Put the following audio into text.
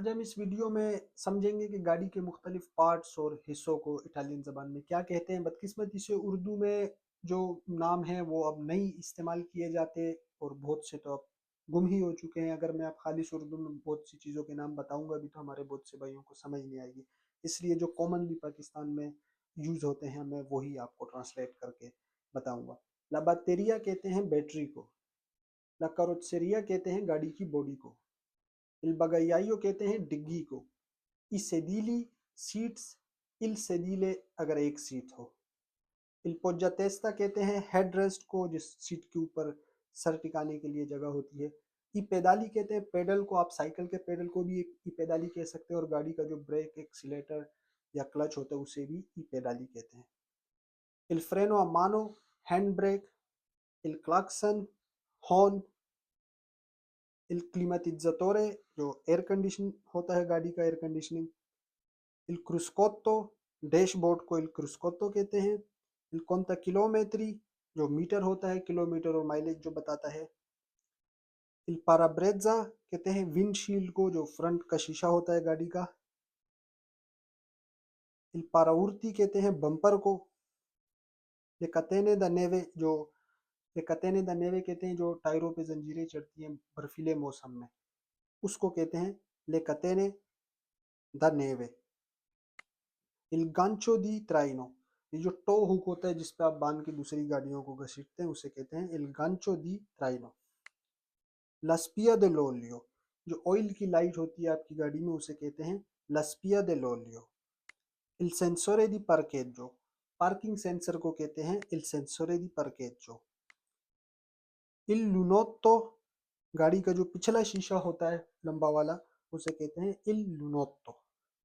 आज हम इस वीडियो में समझेंगे कि गाड़ी के मुख्तलिफ पार्ट्स और हिस्सों को इटालियन ज़बान में क्या कहते हैं। बदकिस्मती से उर्दू में जो नाम है वो अब नहीं इस्तेमाल किए जाते और बहुत से तो अब गुम ही हो चुके हैं। अगर मैं आप खालिश उर्दू में बहुत सी चीज़ों के नाम बताऊंगा भी तो हमारे बहुत से भाइयों को समझ नहीं आएगी। इसलिए जो कॉमनली पाकिस्तान में यूज़ होते हैं मैं वही आपको ट्रांसलेट करके बताऊँगा। लाबातेरिया कहते हैं बैटरी को। ला कैरोसेरिया कहते हैं गाड़ी की बॉडी को। इल बगैयाइयो कहते हैं डिग्गी को। ई सेदीली सीट्स, इल सेदीले अगर एक सीट हो। इल पोज्जातेस्ता कहते हैं हेड रेस्ट को, जिस सीट के ऊपर सर टिकाने के लिए जगह होती है। ई पेदाली कहते हैं पेडल को, आप साइकिल के पेडल को भी ई पेदाली कह सकते हैं और गाड़ी का जो ब्रेक एक्सीलेटर या क्लच होता है उसे भी ई पेदाली कहते हैं। इल फ्रेनो आ मानो हैंड ब्रेक, इल क्लाक्सन हॉर्न, इल क्लीमातिज़ातोरे जो एयर कंडीशन होता है गाड़ी का एयर कंडीशनिंग। इल क्रुस्कोत्तो डैशबोर्ड को इल क्रुस्कोत्तो कहते हैं। इल कोंता किलोमेट्री जो मीटर होता है, किलोमीटर और माइलेज जो बताता है। इल पाराब्रेज़ा कहते हैं विंडशील्ड को, जो फ्रंट का शीशा होता है गाड़ी का। इल पाराउर्ती कहते हैं बम्पर को। ले कतेने द नेवे जो ले कतेने द नेवे कहते हैं जो टायरों पे जंजीरें चढ़ती हैं बर्फीले मौसम में, उसको कहते हैं ले कतेने द नेवे। इल गांचो दी ट्राइनो, ये जो टो हुक होता है जिस पे आप बांध के दूसरी गाड़ियों को घसीटते हैं उसे कहते हैं इल गांचो दी ट्राइनो। लस्पिया दे लोलियो, जो ऑयल की लाइट होती है आपकी गाड़ी में उसे कहते हैं लस्पिया दे लोलियो। इल सेंसोरे दी parcheggio, पार्किंग सेंसर को कहते हैं इल सेंसोरे दी parcheggio। इल लुनोत्तो, गाड़ी का जो पिछला शीशा होता है लंबा वाला उसे कहते हैं इल लुनोत्तो।